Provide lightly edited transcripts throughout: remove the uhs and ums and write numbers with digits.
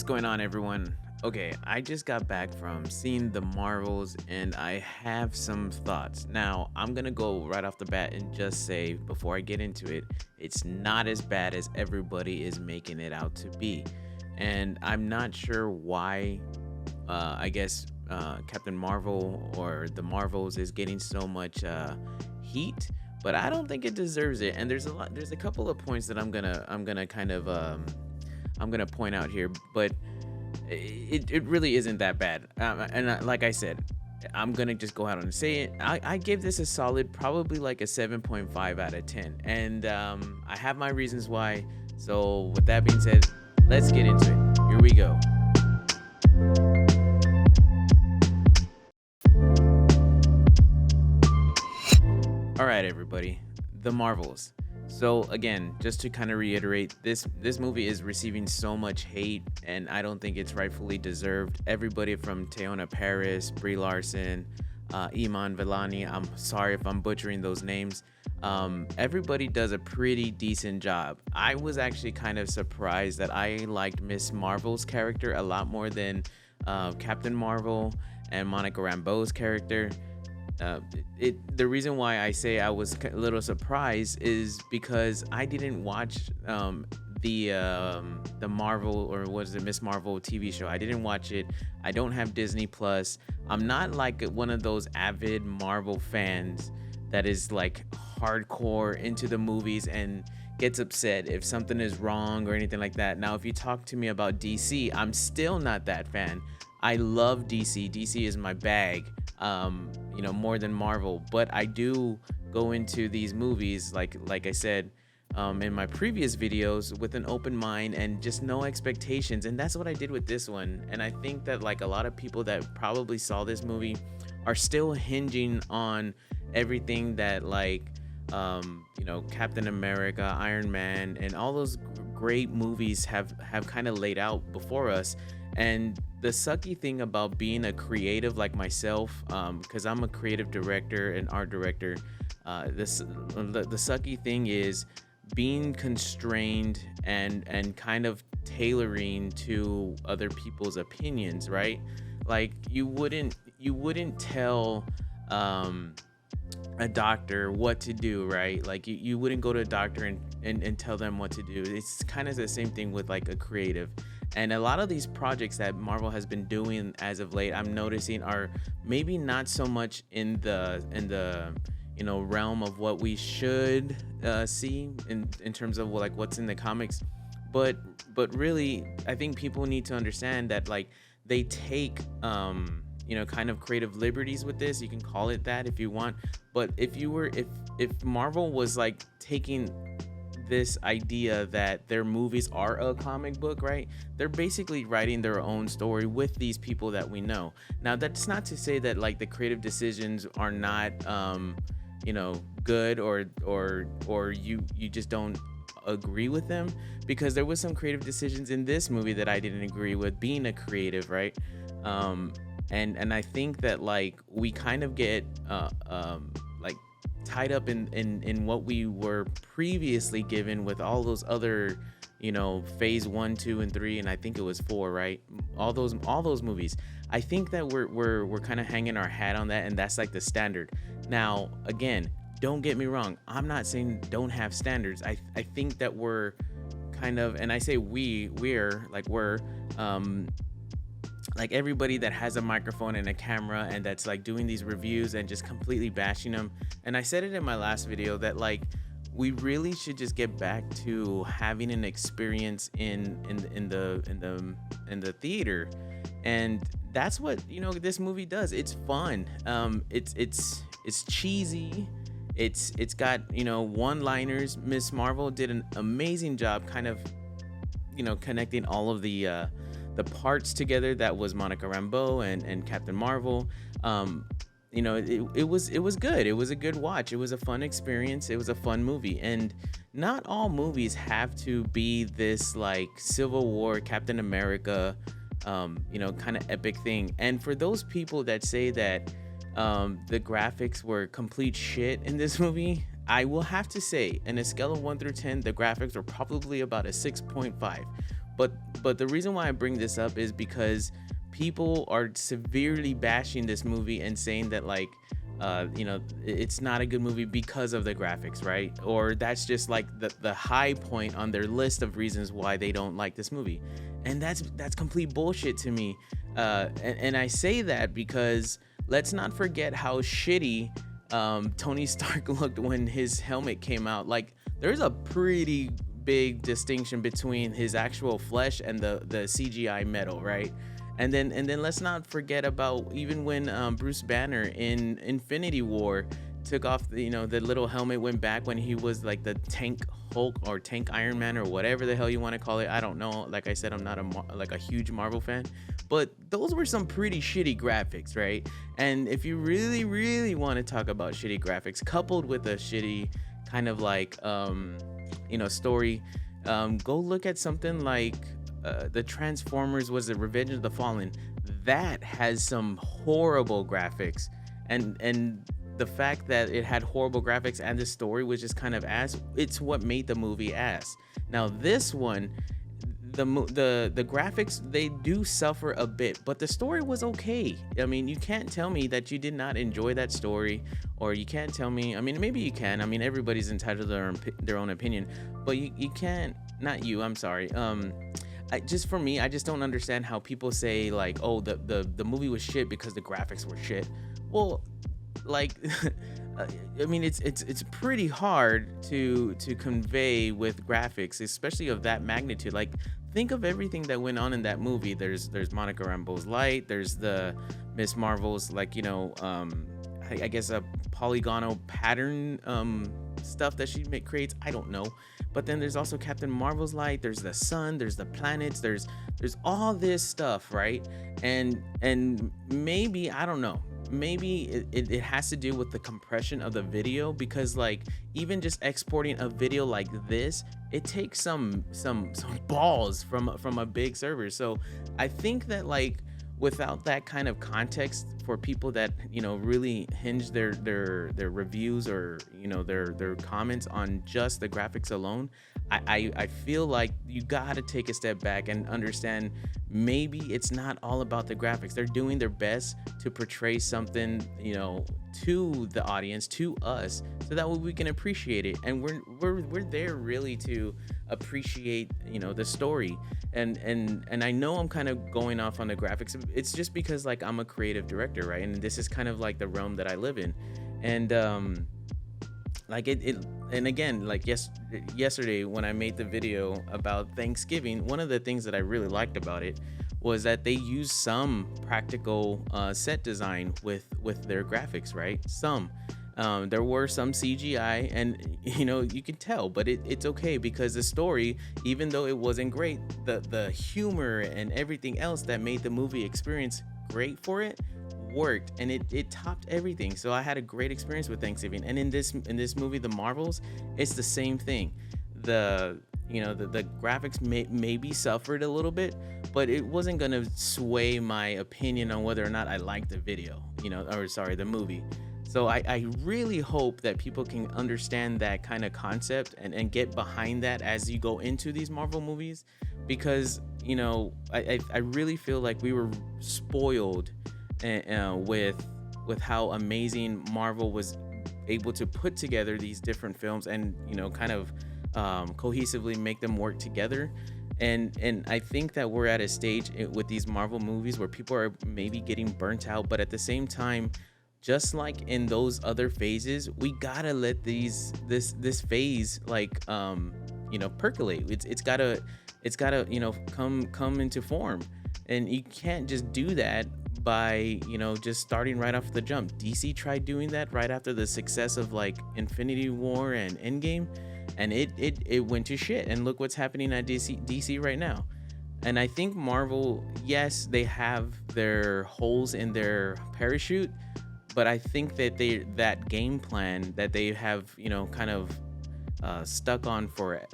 going on, everyone? Okay, I just got back from seeing the Marvels and I have some thoughts. Now, I'm gonna go right off the bat and just say, before I get into it, it's not as bad as everybody is making it out to be. And I'm not sure why, Captain Marvel or the Marvels is getting so much heat, but I don't think it deserves it. And there's a couple of points that I'm gonna point out here, but it really isn't that bad. Like I said, I'm gonna just go out and say it. I give this a solid, probably like a 7.5 out of 10, and I have my reasons why. So with that being said, let's get into it. Here we go. All right, everybody, the Marvels. So again, just to kind of reiterate, this movie is receiving so much hate, and I don't think it's rightfully deserved. Everybody from Teyonah, Parris, Brie, Larson, Iman, Vellani. I'm sorry if I'm butchering those names. Everybody does a pretty decent job. I was actually kind of surprised that I liked Miss Marvel's character a lot more than Captain Marvel and Monica Rambeau's character. The reason why I say I was a little surprised is because I didn't watch the Marvel, or was it Miss Marvel TV show. I didn't watch it. I don't have Disney Plus. I'm not like one of those avid Marvel fans that is like hardcore into the movies and gets upset if something is wrong or anything like that. Now, if you talk to me about DC, I'm still not that fan. I love DC. DC is my bag. More than Marvel, but I do go into these movies like I said in my previous videos with an open mind and just no expectations, and that's what I did with this one. And I think that like a lot of people that probably saw this movie are still hinging on everything that Captain America, Iron Man, and all those great movies have kind of laid out before us. And the sucky thing about being a creative like myself, because I'm a creative director and art director, the sucky thing is being constrained and kind of tailoring to other people's opinions, right? Like you wouldn't tell a doctor what to do, right? Like you wouldn't go to a doctor and tell them what to do. It's kind of the same thing with like a creative. And a lot of these projects that Marvel has been doing as of late, I'm noticing, are maybe not so much in the realm of what we should see in terms of like what's in the comics, but really I think people need to understand that like they take kind of creative liberties with this. You can call it that if you want, but if Marvel was like taking this idea that their movies are a comic book, right? They're basically writing their own story with these people that we know. Now, that's not to say that like the creative decisions are not good, or you just don't agree with them, because there was some creative decisions in this movie that I didn't agree with, being a creative, right? And I think that like we kind of get tied up in what we were previously given with all those other phase 1, 2, and 3, and I think it was 4, right? All those movies. I think that we're kind of hanging our hat on that, and that's like the standard. Now again, don't get me wrong, I'm not saying don't have standards. I think that we're kind of, and I say we're like everybody that has a microphone and a camera and that's like doing these reviews and just completely bashing them. And I said it in my last video that like we really should just get back to having an experience in the theater, and that's what this movie does. It's fun. It's cheesy. It's got one-liners. Miss Marvel did an amazing job kind of connecting all of the parts together. That was Monica Rambeau and Captain Marvel. It was good. It was a good watch. It was a fun experience. It was a fun movie. And not all movies have to be this like Civil War, Captain America, kind of epic thing. And for those people that say that the graphics were complete shit in this movie, I will have to say, in a scale of 1 through 10, the graphics were probably about a 6.5. but the reason why I bring this up is because people are severely bashing this movie and saying that like it's not a good movie because of the graphics, right? Or that's just like the high point on their list of reasons why they don't like this movie. And that's complete bullshit to me. And I say that because let's not forget how shitty Tony Stark looked when his helmet came out. Like, there's a pretty big distinction between his actual flesh and the CGI metal, right? And then let's not forget about even when Bruce Banner in Infinity War took off the little helmet, went back when he was like the tank Hulk or tank Iron Man or whatever the hell you want to call it. I don't know. Like I said, I'm not a huge Marvel fan, but those were some pretty shitty graphics, right? And if you really want to talk about shitty graphics coupled with a shitty kind of like story, go look at something like the Transformers, was it Revenge of the Fallen? That has some horrible graphics, and the fact that it had horrible graphics and the story was just kind of ass, it's what made the movie ass. Now this one, the graphics, they do suffer a bit, but the story was okay. I mean, you can't tell me that you did not enjoy that story, or you can't tell me, I mean, maybe you can, I mean, everybody's entitled to their own opinion, but you can't, not you, I'm sorry, just for me, I just don't understand how people say like, oh, the movie was shit because the graphics were shit. Well, like I mean, it's pretty hard to convey with graphics, especially of that magnitude. Like, think of everything that went on in that movie. There's Monica Rambeau's light, there's the Miss Marvel's, like, I guess a polygonal pattern stuff that she creates, I don't know. But then there's also Captain Marvel's light, there's the sun, there's the planets, there's all this stuff, right? And maybe, I don't know, maybe it has to do with the compression of the video, because like even just exporting a video like this, it takes some balls from a big server. So I think that like without that kind of context for people that really hinge their reviews or their comments on just the graphics alone, I feel like you gotta take a step back and understand maybe it's not all about the graphics. They're doing their best to portray something to the audience, to us, so that way we can appreciate it, and we're there really to appreciate the story. And I know I'm kind of going off on the graphics. It's just because like I'm a creative director, right? And this is kind of like the realm that I live in. And like it and again, like yesterday when I made the video about Thanksgiving, one of the things that I really liked about it was that they used some practical set design with their graphics, right? There were some CGI, and you can tell, but it's okay, because the story, even though it wasn't great, the humor and everything else that made the movie experience great for it worked, and it topped everything. So I had a great experience with Thanksgiving. And in this movie, The Marvels, it's the same thing. The graphics maybe suffered a little bit, but it wasn't gonna sway my opinion on whether or not I liked the video, the movie. So I really hope that people can understand that kind of concept and get behind that as you go into these Marvel movies, because I really feel like we were spoiled with how amazing Marvel was able to put together these different films and kind of cohesively make them work together. And I think that we're at a stage with these Marvel movies where people are maybe getting burnt out, but at the same time, just like in those other phases, we gotta let this phase like percolate. It's gotta come into form, and you can't just do that by just starting right off the jump. DC tried doing that right after the success of like Infinity War and Endgame, and it went to shit. And look what's happening at DC right now. And I think Marvel, yes, they have their holes in their parachute, but I think that that game plan that they have kind of stuck on for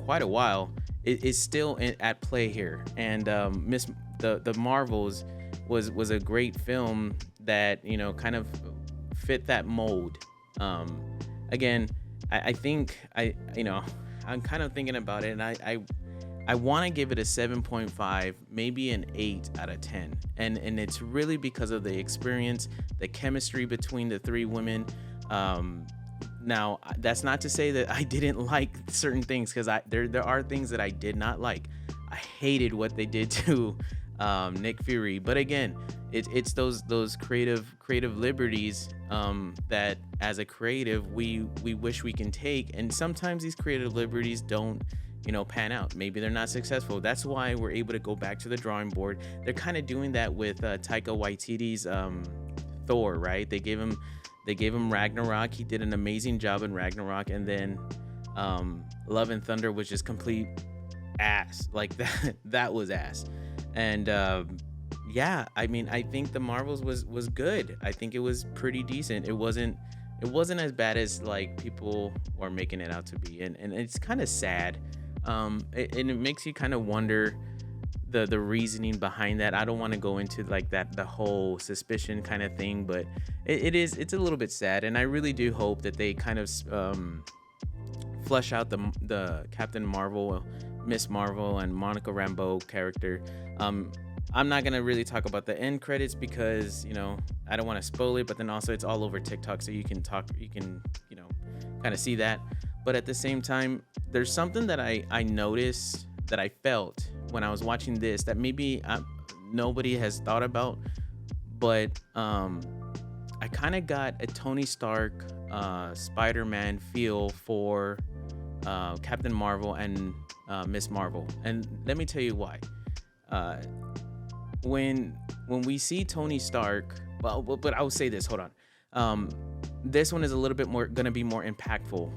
quite a while is still at play here. And the Marvels was a great film that kind of fit that mold. Again, I think I'm kind of thinking about it, and I want to give it a 7.5, maybe an 8 out of 10. And it's really because of the experience, the chemistry between the three women. Now, that's not to say that I didn't like certain things, because there are things that I did not like. I hated what they did to Nick Fury, but again, it's those creative liberties that as a creative we wish we can take, and sometimes these creative liberties don't pan out. Maybe they're not successful. That's why we're able to go back to the drawing board. They're kind of doing that with Taika Waititi's Thor, right? They gave him Ragnarok. He did an amazing job in Ragnarok, and then Love and Thunder was just complete ass. Like that was ass. And yeah, I mean, I think the Marvels was good. I think it was pretty decent. It wasn't as bad as like people are making it out to be, and it's kind of sad. And it makes you kind of wonder the reasoning behind that. I don't want to go into like the whole suspicion kind of thing, but it's a little bit sad, and I really do hope that they kind of flesh out the Captain Marvel, Miss Marvel, and Monica Rambeau character. I'm not gonna really talk about the end credits because I don't want to spoil it, but then also it's all over TikTok, so you can kind of see that. But at the same time, there's something that I noticed, that I felt when I was watching this, that maybe nobody has thought about, but I kind of got a Tony Stark, Spider-Man feel for Captain Marvel and Miss Marvel, and let me tell you why. When we see Tony Stark, but I will say this. Hold on. This one is a little bit more gonna be more impactful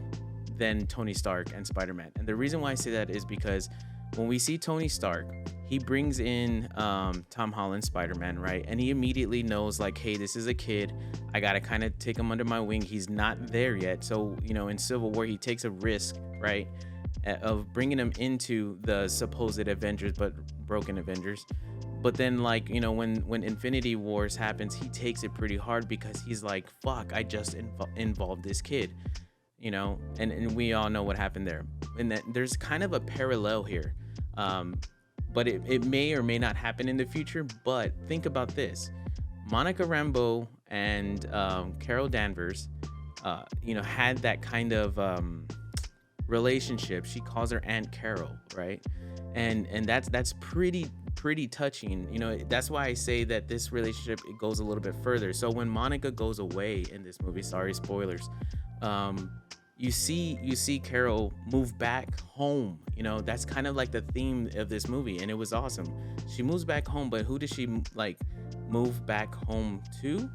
than Tony Stark and Spider-Man, and the reason why I say that is because when we see Tony Stark, he brings in Tom Holland's Spider-Man, right? And he immediately knows, like, hey, this is a kid. I gotta kind of take him under my wing. He's not there yet. So, in Civil War, he takes a risk, right, of bringing him into the supposed Avengers, but broken Avengers. But then, like, when Infinity Wars happens, he takes it pretty hard because he's like, fuck, I just involved this kid, and we all know what happened there. And that there's kind of a parallel here. But it may or may not happen in the future. But think about this. Monica Rambeau and Carol Danvers, had that kind of relationship. She calls her Aunt Carol, right? And that's pretty touching. That's why I say that this relationship, it goes a little bit further. So when Monica goes away in this movie, sorry, spoilers, you see Carol move back home. That's kind of like the theme of this movie, and it was awesome. She moves back home, but who does she move back home to?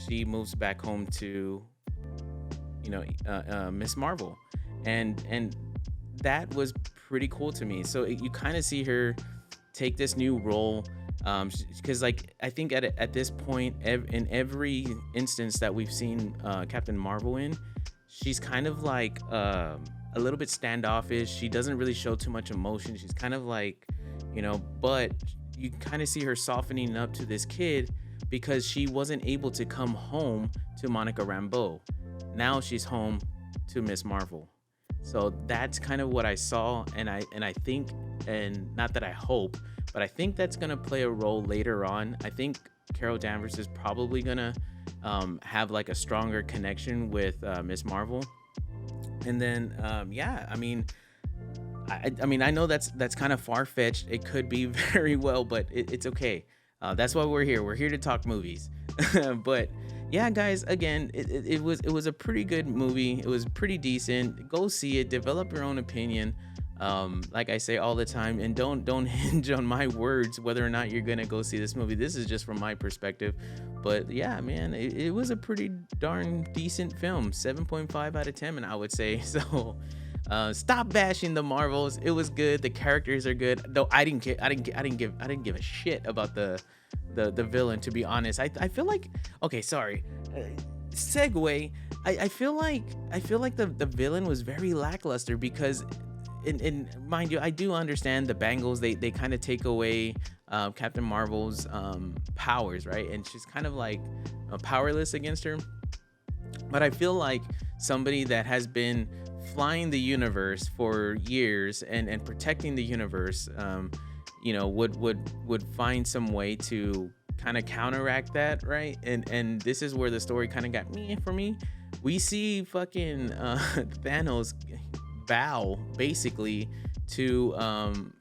She moves back home to Miss Marvel, and that was pretty cool to me. So you kind of see her take this new role, because I think at this point, in every instance that we've seen Captain Marvel in, she's kind of like a little bit standoffish. She doesn't really show too much emotion. She's kind of like, but you kind of see her softening up to this kid because she wasn't able to come home to Monica Rambeau. Now she's home to Miss Marvel. So that's kind of what I saw, and I think, and not that I hope, but I think that's gonna play a role later on. I think Carol Danvers is probably gonna have like a stronger connection with Miss Marvel, and then I mean I know that's kind of far-fetched. It could be very well, but it's okay. That's why we're here. We're here to talk movies. But yeah, guys, again, it was a pretty good movie. It was pretty decent. Go see it. Develop your own opinion. Like I say all the time, and don't hinge on my words whether or not you're gonna go see this movie. This is just from my perspective. But yeah, man, it was a pretty darn decent film. 7.5 out of 10, and I would say so. Stop bashing the Marvels. It was good. The characters are good. Though I didn't give a shit about the villain, to be honest. I feel like, okay, sorry. Segue. I feel like the villain was very lackluster because, and mind you, I do understand the Bangles. They kind of take away Captain Marvel's powers, right? And she's kind of like powerless against her. But I feel like somebody that has been flying the universe for years and protecting the universe, you know, would find some way to kind of counteract that, right? And this is where the story kind of got me for me. We see fucking Thanos bow basically to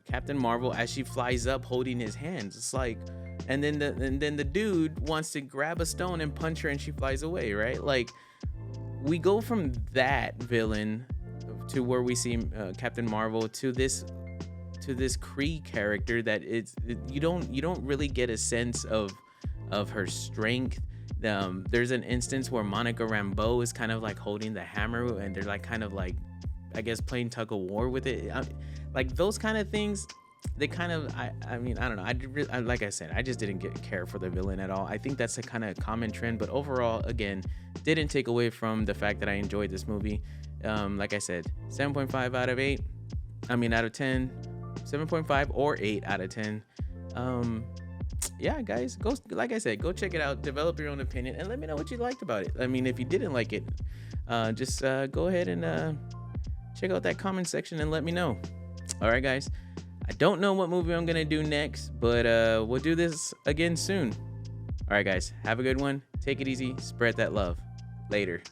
Captain Marvel as she flies up holding his hands. It's like, and then the dude wants to grab a stone and punch her and she flies away, right? Like, we go from that villain to where we see Captain Marvel to this Kree character that you don't really get a sense of her strength. There's an instance where Monica Rambeau is kind of like holding the hammer and they're like kind of like, I guess, playing tug of war with it. Like those kind of things, they kind of, I mean, I don't know. Like I said, I just didn't care for the villain at all. I think that's a kind of common trend, but overall, again, didn't take away from the fact that I enjoyed this movie. Like I said, 7.5 out of 8. I mean, out of 10, 7.5 or 8 out of 10. Yeah, guys, go, like I said, go check it out, develop your own opinion, and let me know what you liked about it. I mean, if you didn't like it, just go ahead and check out that comment section and let me know. All right, guys, I don't know what movie I'm gonna do next, but we'll do this again soon. All right, guys, have a good one. Take it easy. Spread that love. Later.